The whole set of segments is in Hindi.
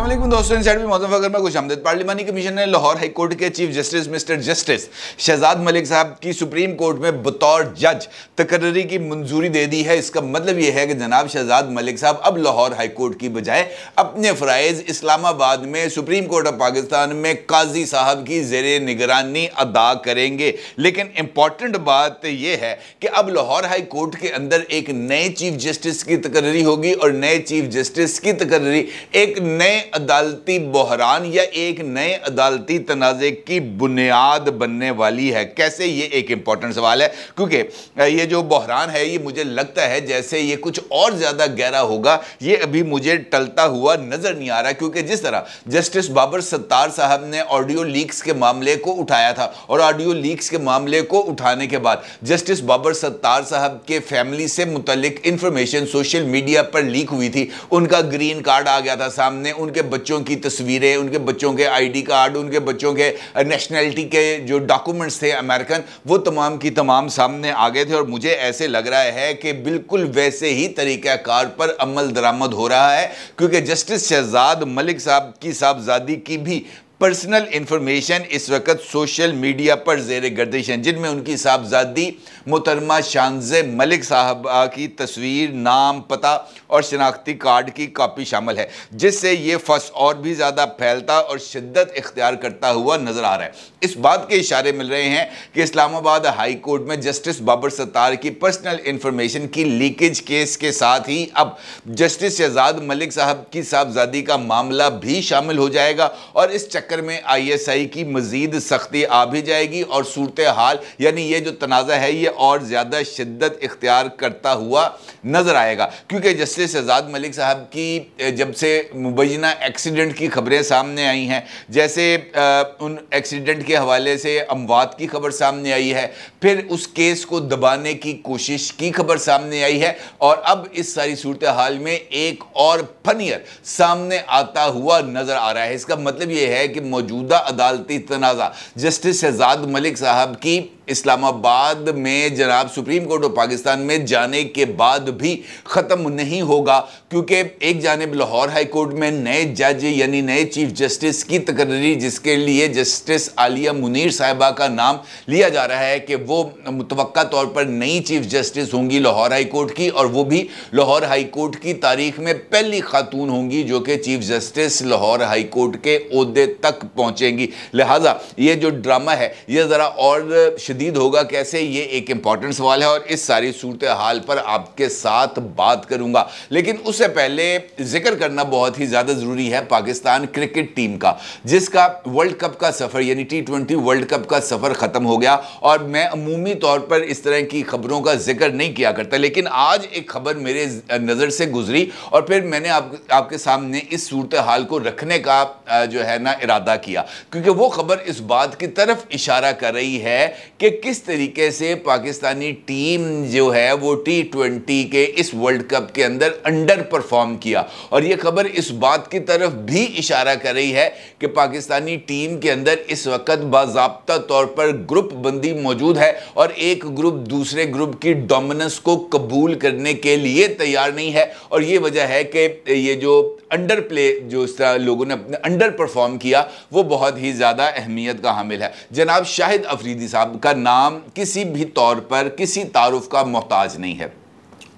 अस्सलाम दोस्तों, इनसाइड में मौजूद अगर मैं खुशामदीद। पार्लिमानी कमीशन ने लाहौर हाई कोर्ट के chief justice mister justice Shahzad Malik साहब की सुप्रीम कोर्ट में बतौर जज तकर्री की मंजूरी दे दी है। इसका मतलब यह है कि जनाब शहजाद मलिक साहब अब लाहौर हाई कोर्ट की बजाय अपने फ़राइज़ इस्लामाबाद में सुप्रीम कोर्ट ऑफ पाकिस्तान में काजी साहब की ज़ेरे निगरानी अदा करेंगे। लेकिन इंपॉर्टेंट बात यह है कि अब लाहौर हाई कोर्ट के अंदर एक नए चीफ जस्टिस की तकर्री होगी और नए चीफ जस्टिस की तकर्री एक नए अदालती बहरान या एक नए अदालती तनाज़े की बुनियाद बनने वाली है। कैसे? ये एक इंपॉर्टेंट सवाल है, क्योंकि ये जो बहरान है ये मुझे लगता है जैसे ये कुछ और ज़्यादा गहरा होगा। ये अभी मुझे टलता हुआ नज़र नहीं आ रहा, क्योंकि जिस तरह जस्टिस बाबर सत्तार साहब ने ऑडियो लीक्स के मामले को उठाया था और ऑडियो लीक्स के मामले को उठाने के बाद जस्टिस बाबर सत्तार साहब के फैमिली से मुतल्लिक इंफॉर्मेशन सोशल मीडिया पर लीक हुई थी। उनका ग्रीन कार्ड आ गया था सामने, उनके बच्चों की तस्वीरें, उनके बच्चों के आईडी कार्ड, उनके बच्चों के नेशनैलिटी के जो डॉक्यूमेंट्स थे अमेरिकन, वो तमाम की तमाम सामने आ गए थे। और मुझे ऐसे लग रहा है कि बिल्कुल वैसे ही तरीक़ाकार पर अमल दरामद हो रहा है, क्योंकि जस्टिस शहजाद मलिक साहब की साहबजादी की भी पर्सनल इंफॉर्मेशन इस वक्त सोशल मीडिया पर ज़ेर गर्दिश हैं, जिनमें उनकी साहबजादी मोहतरमा शानज़े मलिक साहबा की तस्वीर, नाम, पता और शनाख्ती कार्ड की कॉपी शामिल है, जिससे ये फस और भी ज़्यादा फैलता और शिद्दत इख्तियार करता हुआ नज़र आ रहा है। इस बात के इशारे मिल रहे हैं कि इस्लामाबाद हाई कोर्ट में जस्टिस बाबर सत्तार की पर्सनल इंफॉर्मेशन की लीकेज केस के साथ ही अब जस्टिस शहजाद मलिक साहब की साहबजादी का मामला भी शामिल हो जाएगा और इस चक्कर में ISI की मजीद सख्ती आ भी जाएगी और सूरत हाल यानी ये जो तनाज़ा है ये और ज़्यादा शिद्दत इख्तियार करता हुआ नज़र आएगा। क्योंकि जस्टिस शहजाद मलिक साहब की जब से मुबैना एक्सीडेंट की खबरें सामने आई हैं, जैसे उन एक्सीडेंट के हवाले से अमवात की खबर सामने आई है, फिर उस केस को दबाने की कोशिश की खबर सामने आई है और अब इस सारी सूरत हाल में एक और फनियर सामने आता हुआ नज़र आ रहा है। इसका मतलब ये है कि मौजूदा अदालती तनाज़ा जस्टिस शहजाद मलिक साहब की इस्लामाबाद में जनाब सुप्रीम कोर्ट ऑफ पाकिस्तान में जाने के बाद भी ख़त्म नहीं होगा, क्योंकि एक जानिब लाहौर हाई कोर्ट में नए जज यानी नए चीफ जस्टिस की तकर्री, जिसके लिए जस्टिस आलिया मुनीर साहिबा का नाम लिया जा रहा है कि वो मुतवक्का तौर पर नई चीफ जस्टिस होंगी लाहौर हाई कोर्ट की, और वो भी लाहौर हाई कोर्ट की तारीख में पहली खातून होंगी जो कि chief justice Lahore high court के ओहदे तक पहुँचेंगी। लिहाजा ये जो ड्रामा है ये ज़रा और शदीद होगा। कैसे? ये एक इंपॉर्टेंट सवाल है और इस सारी सूरत हाल पर आपके साथ बात करूंगा। लेकिन उससे पहले जिक्र करना बहुत ही ज़्यादा ज़रूरी है पाकिस्तान क्रिकेट टीम का, जिसका वर्ल्ड कप का सफ़र यानी T20 वर्ल्ड कप का सफ़र ख़त्म हो गया। और मैं अमूमी तौर पर इस तरह की खबरों का जिक्र नहीं किया करता, लेकिन आज एक खबर मेरे नज़र से गुजरी और फिर मैंने आपके सामने इस सूरत हाल को रखने का जो है ना इरादा किया, क्योंकि वो खबर इस बात की तरफ इशारा कर रही है कि किस तरीके से पाकिस्तानी टीम जो है वो T20 के इस वर्ल्ड कप के अंदर अंडर परफॉर्म किया। और ये खबर इस बात की तरफ भी इशारा कर रही है कि पाकिस्तानी टीम के अंदर इस वक्त बाज़ाब्ता तौर पर ग्रुप बंदी मौजूद है और एक ग्रुप दूसरे ग्रुप की डोमिनेंस को कबूल करने के लिए तैयार नहीं है। और ये वजह है कि ये जो अंडर प्ले जो इस तरह लोगों ने अपने अंडर परफॉर्म किया वो बहुत ही ज़्यादा अहमियत का हामिल है। जनाब शाहिद अफरीदी साहब का नाम किसी भी तौर पर किसी तारुफ का मोहताज नहीं है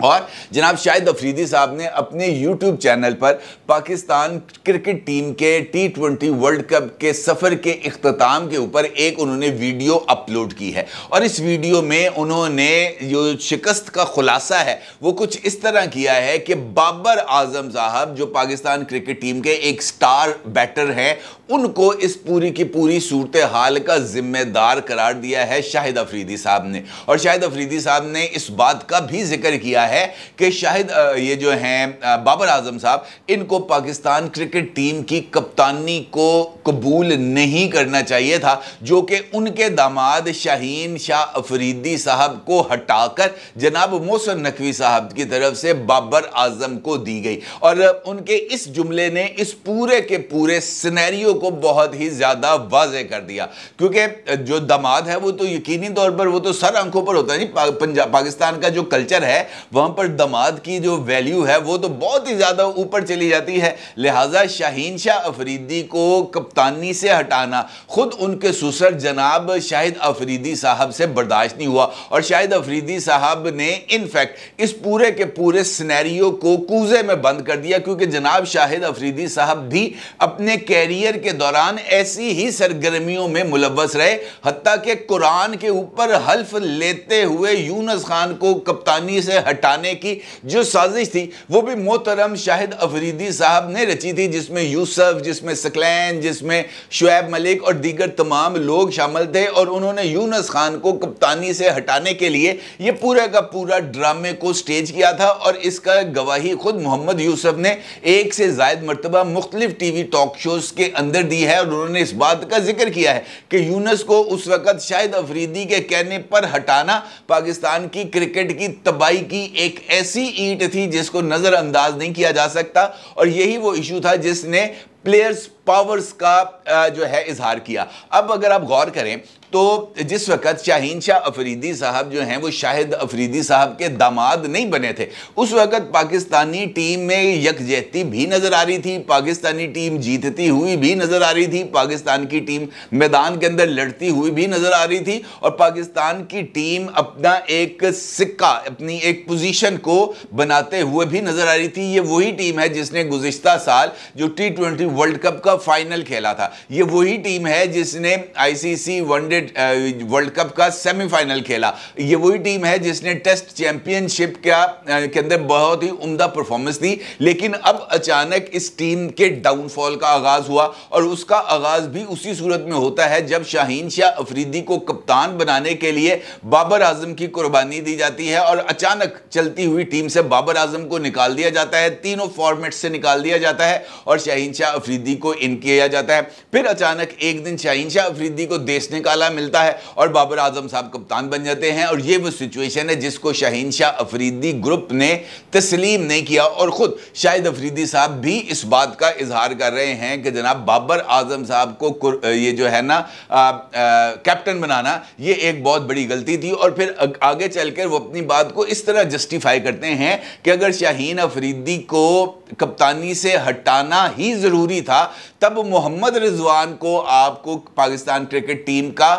और जनाब शाहिद अफरीदी साहब ने अपने YouTube चैनल पर पाकिस्तान क्रिकेट टीम के T20 वर्ल्ड कप के सफ़र के इख्तिताम के ऊपर एक उन्होंने वीडियो अपलोड की है। और इस वीडियो में उन्होंने जो शिकस्त का खुलासा है वो कुछ इस तरह किया है कि बाबर आजम साहब जो पाकिस्तान क्रिकेट टीम के एक स्टार बैटर हैं, उनको इस पूरी की पूरी सूरत हाल का जिम्मेदार करार दिया है शाहिद अफरीदी साहब ने। और शाहिद अफरीदी साहब ने इस बात का भी जिक्र किया है कि शाहिद ये जो हैं बाबर आजम साहब, इनको पाकिस्तान क्रिकेट टीम की कप्तानी को कबूल नहीं करना चाहिए था, जो कि उनके दामाद शाहीन शाह अफरीदी साहब को हटाकर जनाब मोहसिन नकवी साहब की तरफ से बाबर आजम को दी गई। और उनके इस जुमले ने इस पूरे के पूरे सिनेरियो को बहुत ही ज्यादा वाज़ेह कर दिया, क्योंकि जो दामाद है वो तो यकीनी तौर पर वो तो सर आंखों पर होता है नहीं। पाकिस्तान का जो कल्चर है वहां पर दामाद की जो वैल्यू है वो तो बहुत ही ज्यादा ऊपर चली जाती है। लिहाजा शाहीन शाह अफरीदी को कप्तानी से हटाना खुद उनके ससुर जनाब शाहिद अफरीदी साहब से बर्दाश्त नहीं हुआ, और शाहिद अफरीदी साहब ने इनफैक्ट इस पूरे के पूरे सिनेरियो को कूजे में बंद कर दिया, क्योंकि जनाब शाहिद अफरीदी साहब भी अपने कैरियर के दौरान ऐसी ही सरगर्मियों में मुलव्वस रहे, हत्ता कि कुरान के ऊपर हल्फ लेते हुए यूनुस खान को कप्तानी से हटाने की जो साजिश थी वो भी मोहतरम शाहिद अफरीदी साहब ने रची थी, जिसमें यूसुफ, जिसमें सकलैन, जिसमें शुएब मलिक और दीगर तमाम लोग शामिल थे। और उन्होंने यूनुस खान को कप्तानी से हटाने के लिए ये पूरा का पूरा ड्रामे को स्टेज किया था, और इसका गवाही खुद मोहम्मद यूसुफ ने एक से ज्यादा मरतबा मुख्तलिफ टीवी टॉक शोज के अंदर दी है। और उन्होंने इस बात का जिक्र किया है कि यूनुस को उस वक्त शाहिद अफरीदी के कहने पर हटाना पाकिस्तान की क्रिकेट की तबाही की एक ऐसी ईंट थी जिसको नजरअंदाज नहीं किया जा सकता, और यही वो इशू था जिसने प्लेयर्स पावर्स का जो है इजहार किया। अब अगर आप गौर करें तो जिस वक्त शाहीन शाह अफरीदी साहब जो हैं वो शाहिद अफरीदी साहब के दामाद नहीं बने थे, उस वक्त पाकिस्तानी टीम में यकजहती भी नजर आ रही थी, पाकिस्तानी टीम जीतती हुई भी नजर आ रही थी, पाकिस्तान की टीम मैदान के अंदर लड़ती हुई भी नजर आ रही थी, और पाकिस्तान की टीम अपना एक सिक्का, अपनी एक पोजीशन को बनाते हुए भी नजर आ रही थी। ये वही टीम है जिसने गुज़िश्ता साल जो T20 वर्ल्ड कप का फाइनल खेला था, ये वही टीम है जिसने ICC वनडे वर्ल्ड कप का सेमीफाइनल खेला, ये वही टीम है जिसने टेस्ट चैंपियनशिप के अंदर बहुत ही उम्दा परफॉर्मेंस दी। लेकिन अब अचानक इस टीम के डाउनफॉल का आगाज हुआ, और उसका आगाज भी उसी सूरत में होता है जब शाहीन शाह अफरीदी को कप्तान बनाने के लिए बाबर आजम की कुर्बानी दी जाती है, और अचानक चलती हुई टीम से बाबर आजम को निकाल दिया जाता है, तीनों फॉर्मेट से निकाल दिया जाता है, और शाहीन शाह अफरीदी को इन किया जाता है। फिर अचानक एक दिन शाहीन शाह अफरीदी को देश निकाला मिलता है और बाबर आजम साहब कप्तान बन जाते हैं, और ये वो सिचुएशन है जिसको शाहीन शाह अफरीदी ग्रुप ने तस्लीम नहीं किया। और खुद शाहिद अफरीदी साहब भी इस बात का इजहार कर रहे हैं कि जनाब बाबर आजम साहब को ये जो है ना कैप्टन बनाना ये एक बहुत बड़ी गलती थी। और फिर आगे चलकर वो अपनी बात को इस तरह जस्टिफाई करते हैं कि अगर शाहीन अफरीदी को कप्तानी से हटाना ही जरूरी था तब मोहम्मद रिजवान को आपको पाकिस्तान क्रिकेट टीम का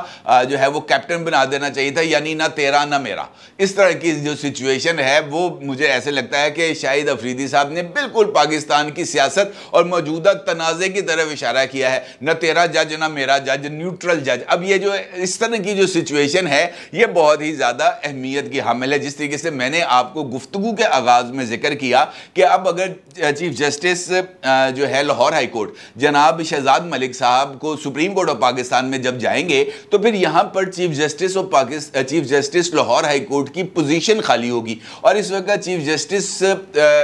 जो है वो कैप्टन बना देना चाहिए था, यानी ना तेरा ना मेरा। इस तरह की जो सिचुएशन है वो मुझे ऐसे लगता है कि शाहिद अफरीदी साहब ने बिल्कुल पाकिस्तान की सियासत और मौजूदा तनाज़े की तरफ इशारा किया है, न तेरा जज ना मेरा जज, न्यूट्रल जज। अब ये जो इस तरह की जो सिचुएशन है ये बहुत ही ज़्यादा अहमियत की हामिल है। जिस तरीके से मैंने आपको गुफ्तगू के आगाज़ में जिक्र किया कि अब अगर चीफ जस्टिस जो है लाहौर हाई कोर्ट जनाब शहजाद मलिक साहब को सुप्रीम कोर्ट ऑफ पाकिस्तान में जब जाएंगे तो फिर यहां पर chief justice Lahore high court की पोजीशन खाली होगी, और इस वक्त chief justice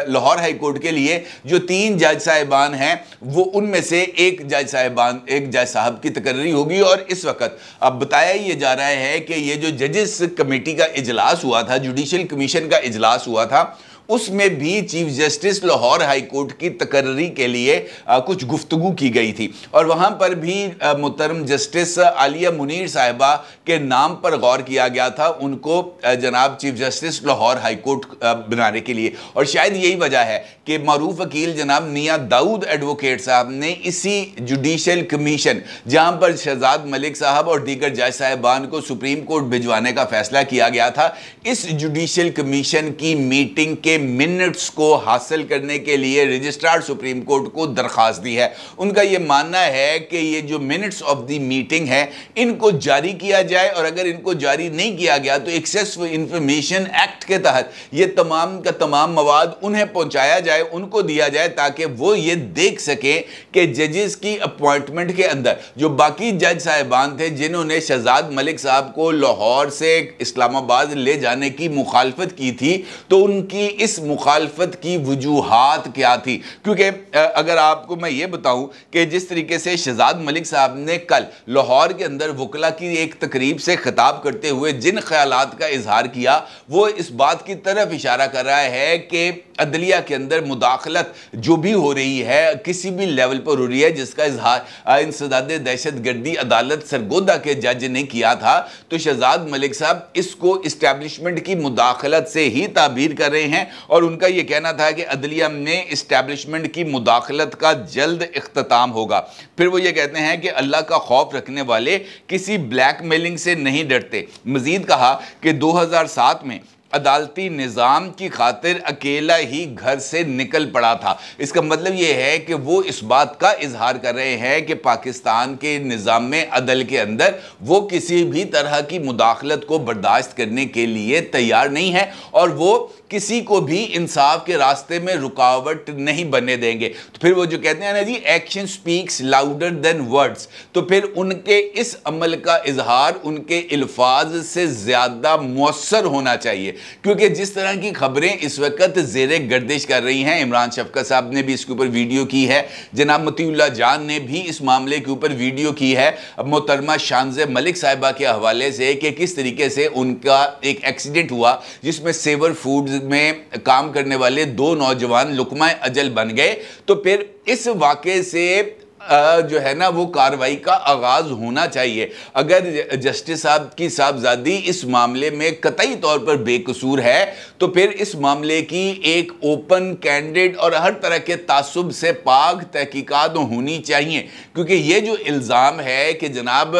Lahore high court के लिए जो 3 जज साहिबान हैं वो उनमें से एक जज साहब की तकर्री होगी। और इस वक्त अब बताया ये जा रहा है कि ये जो जजेस कमेटी का इजलास हुआ था, जुडिशल कमीशन का इजलास हुआ था, उसमें भी chief justice Lahore high court की तकर्री के लिए कुछ गुफ्तगू की गई थी, और वहाँ पर भी मुहतरम जस्टिस आलिया मुनीर साहिबा के नाम पर गौर किया गया था, उनको जनाब chief justice Lahore high court बनाने के लिए। और शायद यही वजह है कि मारूफ वकील जनाब मियाँ दाऊद एडवोकेट साहब ने इसी जुडिशल कमीशन जहाँ पर शहजाद मलिक साहब और दीगर जज साहिबान को सुप्रीम कोर्ट भिजवाने का फैसला किया गया था, इस जुडिशल कमीशन की मीटिंग के मिनट्स को हासिल करने के लिए रजिस्ट्रार सुप्रीम कोर्ट को दरखास्त दी है। उनका यह मानना है कि ये जो मिनट्स ऑफ द मीटिंग है इनको जारी किया जाए, और अगर इनको जारी नहीं किया गया तो एक्सेस इंफॉर्मेशन एक्ट के तहत ये तमाम का तमाम मवाद उन्हें पहुंचाया जाए, उनको दिया जाए, ताकि वो ये देख सके कि जजेस की अपॉइंटमेंट के अंदर जो बाकी जज साहिबान थे जिन्होंने शहजाद मलिक साहब को लाहौर से इस्लामाबाद ले जाने की मुखालफत की थी, तो उनकी इस मुखालफत की वजूहात क्या थी। क्योंकि अगर आपको मैं ये बताऊं कि जिस तरीके से शहजाद मलिक साहब ने कल लाहौर के अंदर वकला की एक तकरीब से खिताब करते हुए जिन ख्यालात का इजहार किया, वो इस बात की तरफ इशारा कर रहा है कि अदलिया के अंदर मुदाखलत जो भी हो रही है किसी भी लेवल पर हो रही है, जिसका इजहार इंसदाद दहशत गर्दी अदालत सरगोदा के जज ने किया था। तो शहजाद मलिक साहब इसको इस्टेब्लिशमेंट की मुदाखलत से ही ताबीर कर रहे हैं और उनका यह कहना था कि अदलिया में इस्टेब्लिशमेंट की मुदाखलत का जल्द इख्तिताम होगा। फिर वो ये कहते हैं कि अल्लाह का खौफ रखने वाले किसी ब्लैकमेलिंग से नहीं डरते। मजीद कहा कि 2007 में अदालती निज़ाम की खातिर अकेला ही घर से निकल पड़ा था। इसका मतलब यह है कि वो इस बात का इजहार कर रहे हैं कि पाकिस्तान के निज़ाम में अदल के अंदर वो किसी भी तरह की मुदाखलत को बर्दाश्त करने के लिए तैयार नहीं है और वो किसी को भी इंसाफ के रास्ते में रुकावट नहीं बनने देंगे। तो फिर वो जो कहते हैं ना जी, action speaks louder than words, तो फिर उनके इस अमल का इजहार उनके अल्फाज से ज़्यादा मौसर होना चाहिए। क्योंकि जिस तरह की खबरें इस वक्त ज़ेरे गर्दिश कर रही हैं, इमरान शफकत साहब ने भी इसके ऊपर वीडियो की है, जनाब मतीउल्लाह जान ने भी इस मामले के ऊपर वीडियो की है मोहतरमा शानज़ मलिक साहिबा के हवाले से कि किस तरीके से उनका एक एक्सीडेंट हुआ जिसमें सेवर फूड्स में काम करने वाले 2 नौजवान लुकमा अजल बन गए। तो फिर इस वाक़े से जो है ना वो कार्रवाई का आगाज़ होना चाहिए। अगर जस्टिस साहब की साहबजादी इस मामले में कतई तौर पर बेकसूर है तो फिर इस मामले की एक ओपन कैंडिड और हर तरह के तासुब से पाक तहकीकात होनी चाहिए। क्योंकि ये जो इल्ज़ाम है कि जनाब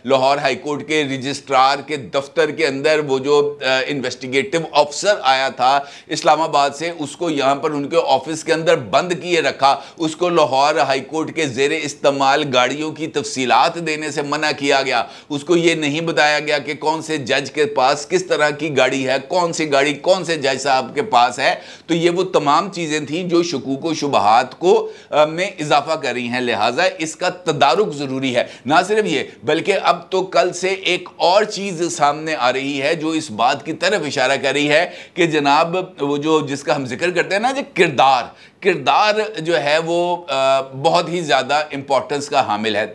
लाहौर हाई कोर्ट के रजिस्ट्रार के दफ्तर के अंदर वो जो इन्वेस्टिगेटिव ऑफिसर आया था इस्लामाबाद से, उसको यहाँ पर उनके ऑफिस के अंदर बंद किए रखा, उसको लाहौर हाई कोर्ट के ज़ेरे इस्तेमाल गाड़ियों की तफसीलात देने से मना किया गया, उसको ये नहीं बताया गया कि कौन से जज के पास किस तरह की गाड़ी है, कौन सी गाड़ी कौन से जज साहब के पास है। तो ये वो तमाम चीज़ें थी जो शकूक व शुबहात को में इजाफा कर रही हैं। लिहाजा इसका तदारुक ज़रूरी है। ना सिर्फ ये बल्कि अब तो कल से एक और चीज़ सामने आ रही है जो इस बात की तरफ इशारा कर रही है कि जनाब वो जो जिसका हम जिक्र करते हैं ना, जो किरदार जो है वो बहुत ही ज़्यादा इंपॉर्टेंस का हामिल है।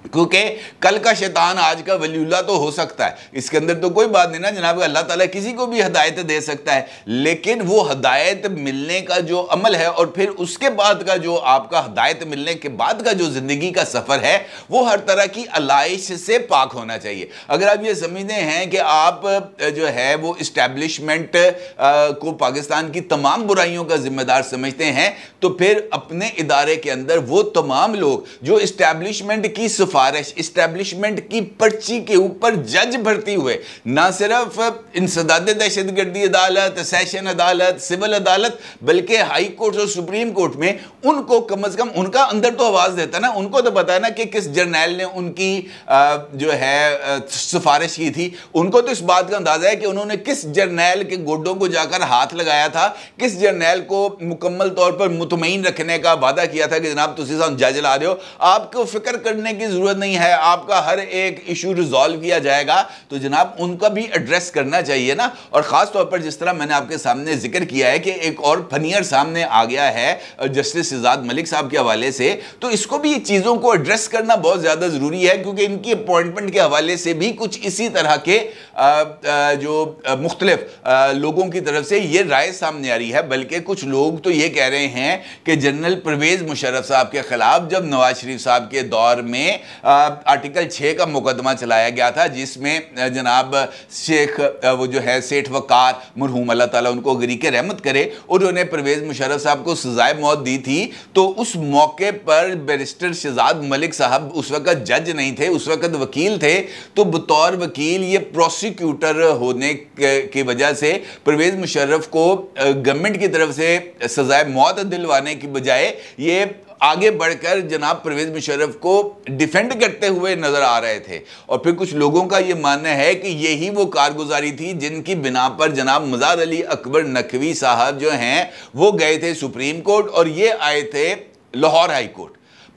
क्योंकि कल का शैतान आज का वलीउल्लाह तो हो सकता है, इसके अंदर तो कोई बात नहीं ना जनाब, अल्लाह ताला किसी को भी हदायत दे सकता है, लेकिन वो हदायत मिलने का जो अमल है और फिर उसके बाद का जो आपका हदायत मिलने के बाद का जो ज़िंदगी का सफ़र है वो हर तरह की अलाइश से पाक होना चाहिए। अगर आप ये समझते हैं कि आप जो है वो इस्टेब्लिशमेंट को पाकिस्तान की तमाम बुराइयों का जिम्मेदार समझते हैं तो फिर अपने इदारे के अंदर वो तमाम लोग जो इस्टेब्लिशमेंट की इस्टेब्लिशमेंट की पर्ची के ऊपर जज भर्ती हुए, ना सिर्फ इंसदाद दहशतगर्दी अदालत, सेशन अदालत, सिविल अदालत, बल्कि हाई कोर्ट और सुप्रीम कोर्ट में, उनको कम अज कम उनका अंदर तो आवाज देता ना, उनको तो पता ना कि किस जर्नैल ने उनकी जो है सिफारिश की थी, उनको तो इस बात का अंदाजा है कि उन्होंने किस जर्नैल के गोडों को जाकर हाथ लगाया था, किस जर्नैल को मुकम्मल तौर पर मुतमईन रखने का वादा किया था कि जनाब तुसी सानू जज ला रहे हो, आपको फिक्र करने की जरूरत नहीं है, आपका हर एक इशू रिजॉल्व किया जाएगा। तो जनाब उनका भी एड्रेस करना चाहिए ना। और खास तौर पर जिस तरह मैंने आपके सामने जिक्र किया है कि एक और फनियर सामने आ गया है जस्टिस शहजाद मलिक साहब के हवाले से, तो इसको भी चीज़ों को एड्रेस करना बहुत ज़्यादा ज़रूरी है क्योंकि इनकी अपॉइंटमेंट के हवाले से भी कुछ इसी तरह के जो मुख्तलिफ लोगों की तरफ से ये राय सामने आ रही है। बल्कि कुछ लोग तो ये कह रहे हैं कि जनरल परवेज़ मुशर्रफ साहब के खिलाफ जब नवाज शरीफ साहब के दौर में आर्टिकल 6 का मुकदमा चलाया गया था जिसमें जनाब शेख वो जो है सेठ वकार मरहूम अल्लाह ताला उनको गरीक़े रहमत करे, उन्होंने परवेज़ मुशर्रफ साहब को सजाए मौत दी थी, तो उस मौके पर बैरिस्टर शहजाद मलिक साहब उस वक्त जज नहीं थे, उस वक्त वकील थे, तो बतौर वकील ये प्रोसिक्यूटर होने की वजह से परवेज़ मुशर्रफ को गवर्नमेंट की तरफ से सजाए मौत दिलवाने की बजाय ये आगे बढ़कर जनाब परवेज़ मुशर्रफ को डिफेंड करते हुए नजर आ रहे थे। और फिर कुछ लोगों का यह मानना है कि यही वो कारगुजारी थी जिनकी बिना पर जनाब मज़ार अली अकबर नकवी साहब जो हैं वो गए थे सुप्रीम कोर्ट और ये आए थे लाहौर हाई कोर्ट।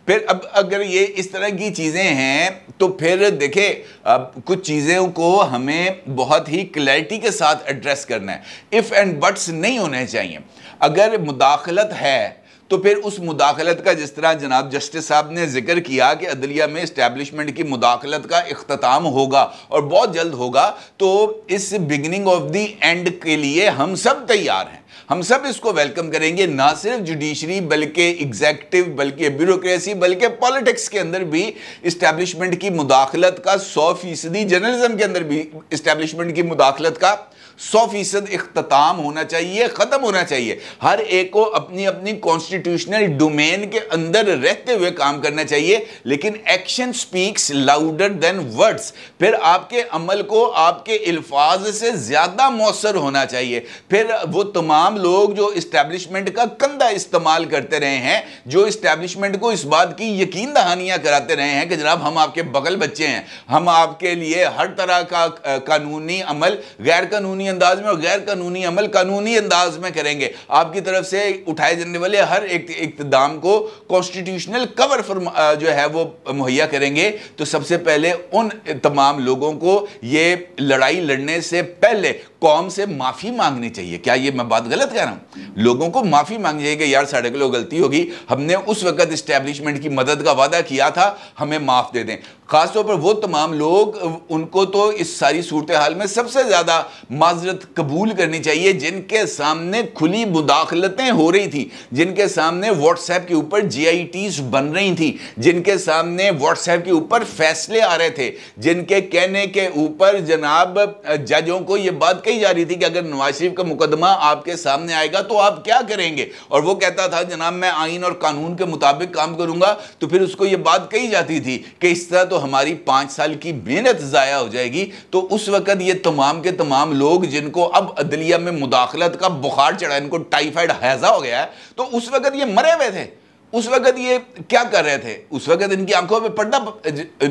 फिर अब अगर ये इस तरह की चीज़ें हैं तो फिर देखें, अब कुछ चीज़ों को हमें बहुत ही क्लैरिटी के साथ एड्रेस करना है। इफ़ एंड बट्स नहीं होने चाहिए। अगर मुदाखलत है तो फिर उस मुदाखलत का, जिस तरह जनाब जस्टिस साहब ने जिक्र किया कि अदलिया में इस्टेब्लिशमेंट की मुदाखलत का इख्तिताम होगा और बहुत जल्द होगा, तो इस बिगिनिंग ऑफ द एंड के लिए हम सब तैयार हैं। हम सब इसको वेलकम करेंगे, ना सिर्फ जुडिशरी बल्कि एग्जीक्यूटिव, बल्कि ब्यूरोक्रेसी, बल्कि पॉलिटिक्स के अंदर भी इस्टेब्लिशमेंट की मुदाखलत का 100%, जर्नलिज्म के अंदर भी इस्टेब्लिशमेंट की मुदाखलत का 100% इख्तिताम होना चाहिए, ख़त्म होना चाहिए। हर एक को अपनी अपनी कॉन्स्टिट्यूशनल डोमेन के अंदर रहते हुए काम करना चाहिए, लेकिन action speaks louder than words. फिर आपके अमल को आपके अल्फाज से ज़्यादा मौसर होना चाहिए। फिर वो तमाम लोग जो इस्टेब्लिशमेंट का कंधा इस्तेमाल करते रहे हैं, जो इस्टेब्लिशमेंट को इस बात की यकीन दहानियाँ कराते रहे हैं कि जनाब हम आपके बगल बच्चे हैं, हम आपके लिए हर तरह का कानूनी अमल गैर कानूनी अंदाज में और गैर कानूनी अमल कानूनी अंदाज में करेंगे, आपकी तरफ से उठाए जाने वाले हर एक इक़्तिदाम को कॉन्स्टिट्यूशनल कवर जो है वो मुहैया करेंगे। तो सबसे पहले उन तमाम लोगों को ये लड़ाई लड़ने से पहले कौम से माफ़ी मांगनी चाहिए। क्या ये मैं बात गलत कह रहा हूँ? लोगों को माफ़ी मांगनी चाहिए कि यार साढ़े को गलती होगी, हमने उस वक़्त इस्टेब्लिशमेंट की मदद का वादा किया था, हमें माफ़ दे दें। ख़ासतौर पर वो तमाम लोग, उनको तो इस सारी सूरत हाल में सबसे ज़्यादा माजरत कबूल करनी चाहिए जिनके सामने खुली मुदाखलतें हो रही थी, जिनके सामने व्हाट्सएप के ऊपर GITs बन रही थी, जिनके सामने व्हाट्सएप के ऊपर फैसले आ रहे थे, जिनके कहने के ऊपर जनाब जजों को ये बात कही जा रही थी कि अगर नवाज शरीफ का मुकदमा आपके सामने आएगा तो आप क्या करेंगे, और वो कहता था जनाब मैं आइन और कानून के मुताबिक काम करूंगा। तो फिर उसको ये बात कही जाती थी कि इस तरह तो हमारी 5 साल की मेहनत ज़ाया हो जाएगी। तो उस वक़्त ये तमाम के तमाम लोग जिनको अब अदलिया में मुदाखलत का बुखार चढ़ा, इनको टाइफाइड हैज़ा हो गया है, तो उस वक़्त ये मरे हुए थे। उस वक़्त ये क्या कर रहे थे? उस वक़्त इनकी आंखों में पर्दा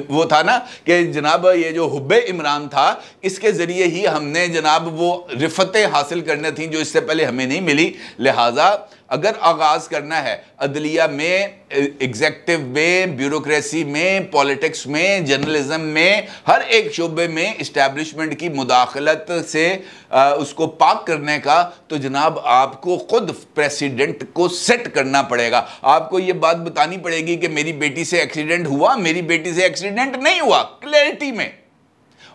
वो था ना कि जनाब ये जो हुब्बे इमरान था, इसके ज़रिए ही हमने जनाब वो रिफ़तें हासिल करने थी जो इससे पहले हमें नहीं मिली। लिहाजा अगर आगाज़ करना है अदलिया में, एग्जेक्टिव में, ब्यूरोक्रेसी में, पॉलिटिक्स में, जर्नलिज्म में, हर एक शोबे में इस्टेब्लिशमेंट की मुदाखलत से उसको पाक करने का, तो जनाब आपको खुद प्रेसिडेंट को सेट करना पड़ेगा। आपको ये बात बतानी पड़ेगी कि मेरी बेटी से एक्सीडेंट हुआ, मेरी बेटी से एक्सीडेंट नहीं हुआ, क्लैरिटी में।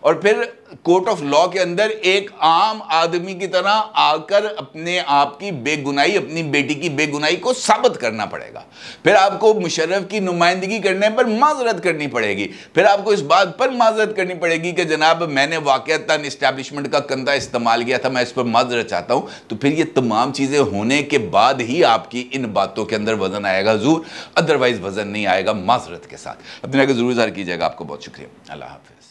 और फिर कोर्ट ऑफ लॉ के अंदर एक आम आदमी की तरह आकर अपने आप की बेगुनाही, अपनी बेटी की बेगुनाही को साबित करना पड़ेगा। फिर आपको मुशर्रफ की नुमाइंदगी करने पर माजरत करनी पड़ेगी। फिर आपको इस बात पर माजरत करनी पड़ेगी कि जनाब मैंने वाकईतन इस्टेब्लिशमेंट का कंधा इस्तेमाल किया था, मैं इस पर माजरत चाहता हूँ। तो फिर ये तमाम चीज़ें होने के बाद ही आपकी इन बातों के अंदर वजन आएगा ज़रूर, अदरवाइज वजन नहीं आएगा माजरत के साथ। अपने आगे ज़रूर इज़हार कीजिएगा। आपको बहुत शुक्रिया। अल्लाह हाफ़िज़।